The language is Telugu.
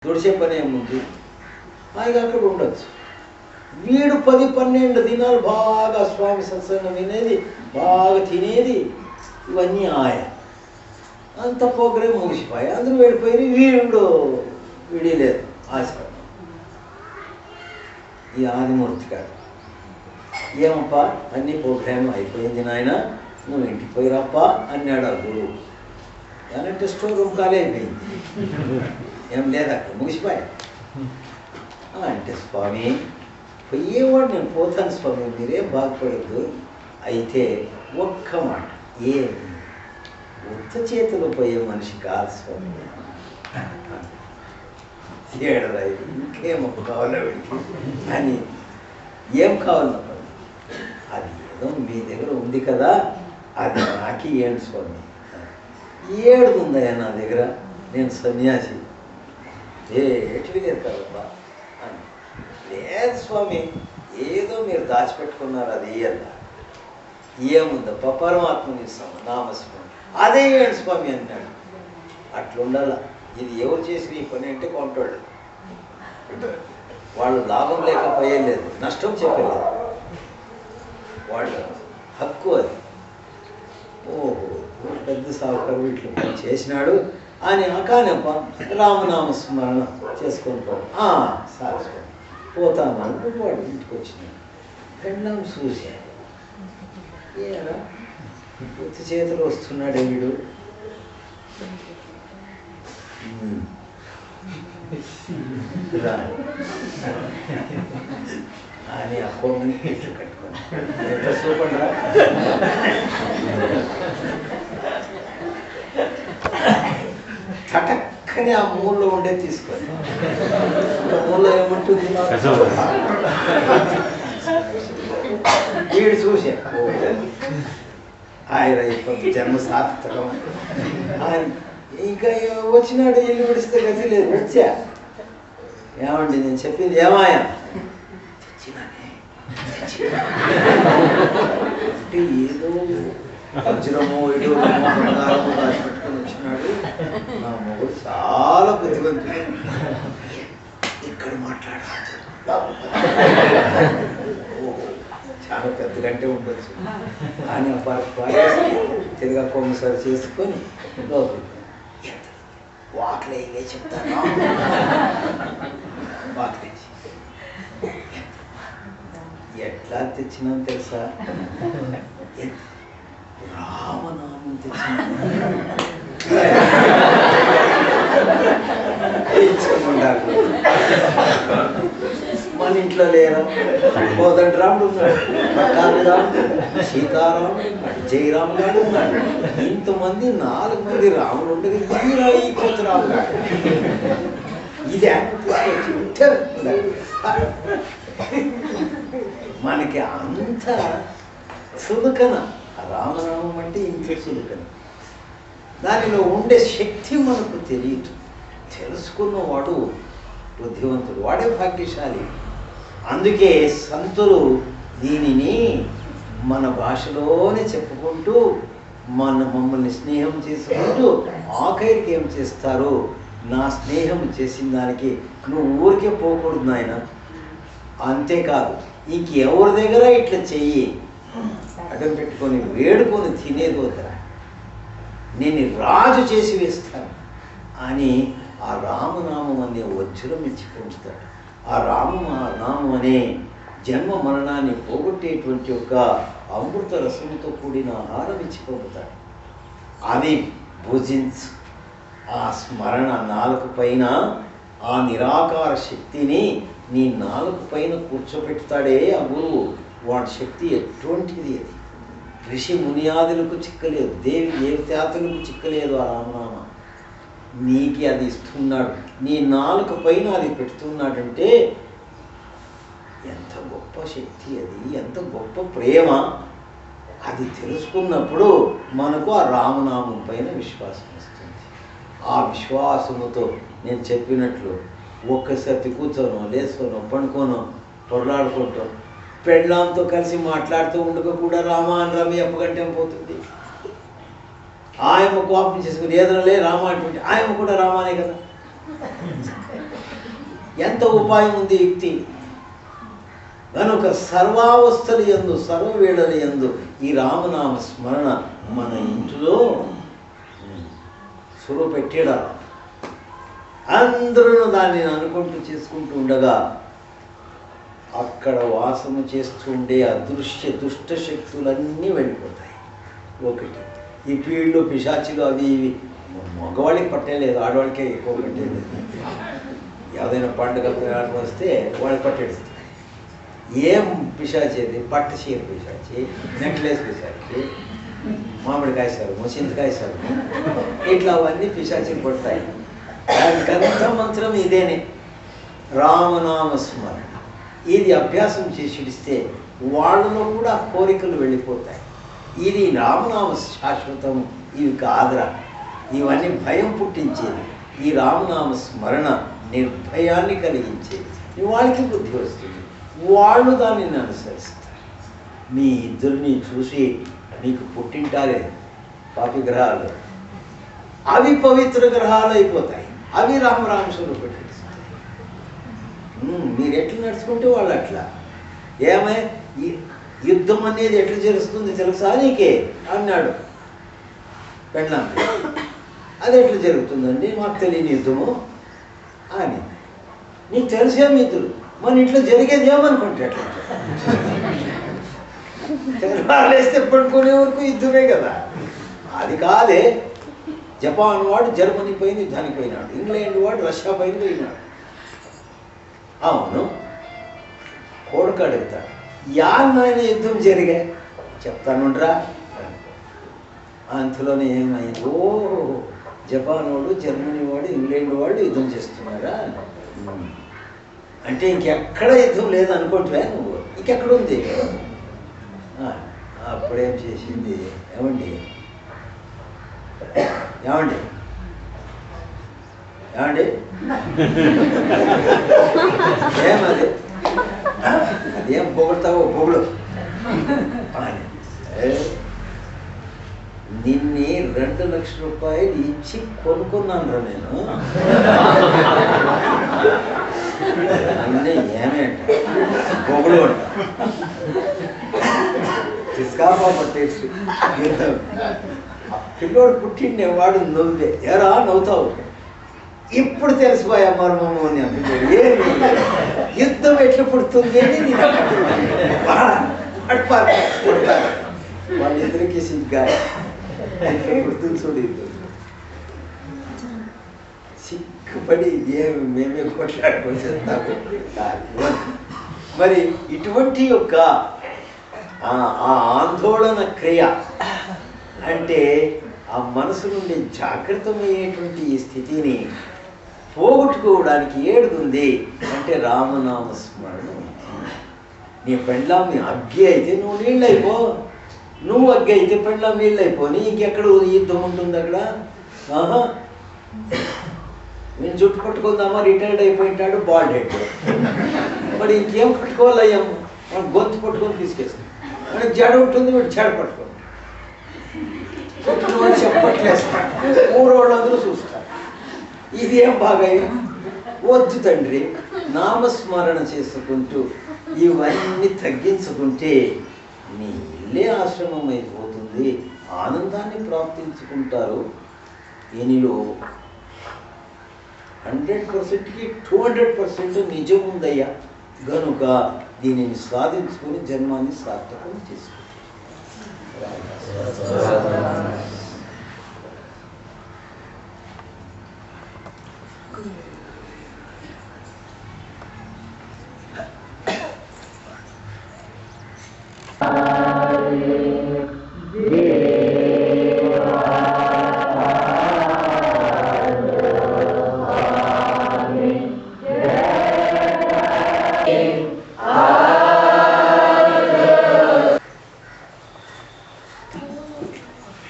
దుడిసే పని ఏముంది, ఆయన అక్కడ ఉండొచ్చు. వీడు 10-12 దినాలు బాగా స్వామి సత్సంగం వినేది, బాగా తినేది, ఇవన్నీ అంత ప్రోగ్రాం ముగిసిపోయి అందరూ వెళ్ళిపోయి వీడు విడిలేదు ఆశపడ్డాడు. ఈ ఆదిమూర్తి గారు ఏమప్పా అన్ని ప్రోగ్రాం అయిపోయింది నాయన, నువ్వు ఇంటికి పోయిరాప్పా అన్నాడు ఆ గురువు. ఏమంటే స్టోర్ రూమ్ ఖాళీ అయిపోయింది, ఏం లేదా అక్కడ ముగిసిపోయా అంటే, స్వామి పోయేవాడు నేను పోతాను స్వామి, మీరేం బాధపడద్దు. అయితే ఒక్క మాట, ఉత్త చేతిలో పోయే మనిషి కాదు స్వామి, ఏడరా ఇంకేమో కావాలా వీడికి అని. ఏం కావాలన్నా అది ఏదో మీ దగ్గర ఉంది కదా, అది నాకి ఏంటి స్వామి, ఏడుందయ్యా నా దగ్గర, నేను సన్యాసి, ఎట్లు లేదు కదబ్బా అని. లేదు స్వామి, ఏదో మీరు దాచిపెట్టుకున్నారు, అది ఇయ్యాల, ఏముందప్ప పరమాత్మని నామస్మరణ, అదే ఏంటి స్వామి అన్నాడు. అట్లుండాల. ఇది ఎవరు చేసిన ఈ పని అంటే కొంటాడు, వాళ్ళు లాభం లేకపోయేలేదు, నష్టం చెప్పలేదు, వాళ్ళ హక్కు అది. ఓహో పెద్ద సాగుకారు వీటిలో పని చేసినాడు అని కానప్ప రామనామస్మరణ చేసుకొని సార్ పోతాను వాడు ఇంటికి వచ్చినాడు. పెళ్ళం చూశాను, ఏరా పూర్తి చేతులు వస్తున్నాడు వీడు అని అకౌంట్ ఇట్లు కట్టుకోండి, ఎట్లా చూపండిరా. చటక్కని ఆ మూలలో ఉండే తీసుకొని, మూలలో ఏముంటుంది వీడు చూసా, ఆయన జన్మ సార్థకం ఇంకా వచ్చినాడు. ఇల్లు విడిస్తే గతి లేదు, వచ్చా. ఏమండి నేను చెప్పింది ఏమాయా, అంటే ఏదో వజ్రమో ఇటో బంగారమో దాచిపెట్టుకొని వచ్చినాడు. నా మొగుడు చాలా బుద్ధిమంతుడు, ఇక్కడ మాట్లాడాలి, చాలా పెద్ద గంటే ఉండొచ్చు అని తిరగా కొమ్మసారి చేసుకొని వాక్లే చెప్తాను. వాక్లేసి ఎట్లా తెచ్చినా తెలుసా, రామనామం తెచ్చిన మన ఇంట్లో లేరా, కోదండరాముడు ఉన్నాడు, పట్టాభిరాముడు, సీతారాముడు, జయరాము గారు ఉన్నాడు, ఇంతమంది 4 మంది రాముడు ఉండగా ఈ కొత్త రాము గారు ఇది మనకి అంత సులుకన. రామనామం అంటే ఇంత సులుకన, దానిలో ఉండే శక్తి మనకు తెలియదు. తెలుసుకున్నవాడు బుద్ధివంతుడు, వాడే భాగ్యశాలి. అందుకే సంతులు దీనిని మన భాషలోనే చెప్పుకుంటూ మమ్మల్ని స్నేహం చేసుకుంటూ ఆఖరికి ఏం చేస్తారు, నా స్నేహం చేసిన దానికి నువ్వు ఊరికే పోకూడదు నాయన, అంతేకాదు ఇంకెవరి దగ్గర ఇట్లా చెయ్యి అడ్డం పెట్టుకొని వేడుకొని తినేది వద్దరా, నేను రాజు చేసి వేస్తాను అని ఆ రామనామం అనే వజ్రం ఇచ్చి పొందుతాడు. ఆ నామం అనే జన్మ మరణాన్ని పోగొట్టేటువంటి ఒక అమృత రసంతో కూడిన ఆహారం ఇచ్చి పొందుతాడు. అది భుజించు. ఆ స్మరణ నాలుక పైన ఆ నిరాకార శక్తిని నీ నాలుక పైన కూర్చోపెడతాడే ఆ గురువు, వాడి శక్తి ఎటువంటిది. అది ఋషి మునియాదులకు చిక్కలేదు, దేవతాతులకు చిక్కలేదు. ఆ రామనామ నీకు అది ఇస్తున్నాడు, నీ నాలుక పైన అది పెడుతున్నాడంటే ఎంత గొప్ప శక్తి అది, ఎంత గొప్ప ప్రేమ. అది తెలుసుకున్నప్పుడు మనకు ఆ రామనామం పైన విశ్వాసం వస్తుంది. ఆ విశ్వాసముతో నేను చెప్పినట్లు ఒక్కసారి కూర్చోను, లేసుకోను, పండుకోను, పొరలాడుకుంటాం, పెళ్ళాంతో కలిసి మాట్లాడుతూ ఉండగా కూడా రామా అని రవి ఎప్పగంటే పోతుంది. ఆయమ్మ కోపం చేసుకుని ఏదైనా లే రామ అటువంటి ఆయమ్మ కూడా రామానే కదా. ఎంత ఉపాయం ఉంది యుక్తి. కనుక సర్వావస్థలు యందు సర్వవేళల యందు ఈ రామనామ స్మరణ మన ఇంటిలో సురు పెట్టాడు. అందరూ దాన్ని అనుకుంటూ చేసుకుంటూ ఉండగా అక్కడ వాసన చేస్తుండే అదృశ్య దుష్ట శక్తులన్నీ వెళ్ళిపోతాయి. ఒకటి ఈ పీళ్ళు పిశాచిలు అవి ఇవి మగవాళ్ళకి పట్టేలేదు, ఆడవాళ్ళకే ఎక్కువ పట్టేలేదు. ఏదైనా పండుగ వస్తే వాళ్ళకి పట్టేస్తుంది. ఏం పిశాచి అది? పట్టు చీర పిశాచి, నెక్లెస్ పిశాచి, మామిడికాయ సరుము, చింతకాయ సరుము, ఇట్లా అవన్నీ పిశాచిని పడతాయి. దానికంతా మంత్రం ఇదేనే, రామనామ స్మరణ. ఇది అభ్యాసం చేసి ఇడిస్తే వాళ్ళలో కూడా కోరికలు వెళ్ళిపోతాయి. ఇది రామనామ శాశ్వతం, ఇవి కాదురా, ఇవన్నీ భయం పుట్టించేది. ఈ రామనామ స్మరణ నిర్భయాన్ని కలిగించేది. వాళ్ళకి బుద్ధి వస్తుంది, వాళ్ళు దానిని అనుసరిస్తారు. మీ ఇద్దరిని చూసి మీకు పుట్టింటారే పాపి గ్రహాలు, అవి పవిత్ర గ్రహాలు అయిపోతాయి. అవి రామరామసులు పెట్టేస్తాయి. మీరు ఎట్లా నడుచుకుంటే వాళ్ళు అట్లా. ఏమై ఈ యుద్ధం అనేది ఎట్లా జరుగుతుంది తెలుసా నీకే అన్నాడు పెళ్ళాం. అది ఎట్లా జరుగుతుందండి? మాకు తెలియని యుద్ధము అని. నీకు తెలిసే మిత్రులు మన ఇంట్లో జరిగేది ఏమనుకుంటే అట్లా తెల్లారేస్తే పడుకునే వరకు యుద్ధమే కదా. అది కాదే. జపాన్ వాడు జర్మనీ పైన యుద్ధానికి పోయినాడు, ఇంగ్లాండ్ వాడు రష్యా పైన పోయినాడు. అవును, కొడుకు అడుగుతాడు, యాన్న యుద్ధం జరిగా చెప్తానుండ్రా. అంతలోనే ఏమైంది? ఓ జపాన్ వాడు జర్మనీ వాడు ఇంగ్లాండ్ వాడు యుద్ధం చేస్తున్నారా అంటే ఇంకెక్కడ యుద్ధం లేదు అనుకుంటువా నువ్వు? ఇంకెక్కడుంది? అప్పుడేం చేసింది, ఏమండి ఏమండి ఏమండి ఏమది? అదేం పొగుడతావో పొగుడు. నిన్ని 2 లక్షల రూపాయలు ఇచ్చి కొనుక్కున్నాను రా నేను. అన్నీ ఏమే అంట పొగుడు అంట. తీసుకాపా పట్టేసి పిల్లోడు పుట్టిండే వాడు నవ్వుతే ఎరా నవ్వుతావు. ఇప్పుడు తెలిసిపోయా మర్మము అని అనిపించాడు. ఏమి యుద్ధం ఎట్లా పుడుతుంది అని వాళ్ళిద్దరికి సిగ్గా ఎట్లా పుడుతుంది చూడు. యుద్ధం సిగ్గుపడి మేమే కొట్లాడుకుంటున్నాము. మరి ఇటువంటి యొక్క ఆ ఆందోళన క్రియ అంటే ఆ మనసు నుండి జాగ్రత్తమయ్యేటువంటి ఈ స్థితిని పోగొట్టుకోవడానికి ఏడుతుంది అంటే రామనామ స్మరణ. నీ పెండ్లాం అగ్గి అయితే నువ్వు నీళ్ళు అయిపో, నువ్వు అగ్గి అయితే పెండ్లాం నీళ్ళు అయిపోని. ఇంకెక్కడ యుద్ధం ఉంటుంది అక్కడ? నేను జుట్టు పట్టుకుందామా, రిటైర్డ్ అయిపోయింటాడు బాల్డ్ హెడ్. మరి ఇంకేం పట్టుకోవాలయ్యాం? మనం గొంతు పట్టుకొని తీసుకేస్తాం. మనకి జడ ఉంటుంది, వీడు జడ పట్టుకోండి చెప్పట్లేస్తాడు. ఊరోళ్ళందరూ చూస్తారు. ఇది ఏం బాగా వద్దు తండ్రి. నామస్మరణ చేసుకుంటూ ఇవన్నీ తగ్గించుకుంటే నీ ఇల్లే ఆశ్రమం అయిపోతుంది. ఆనందాన్ని ప్రాప్తించుకుంటారు. దీనిలో 100%కి 200% నిజం ఉందయ్యా. గనుక దీనిని సాధించుకొని జన్మాన్ని సార్థకం చేసుకుంటారు.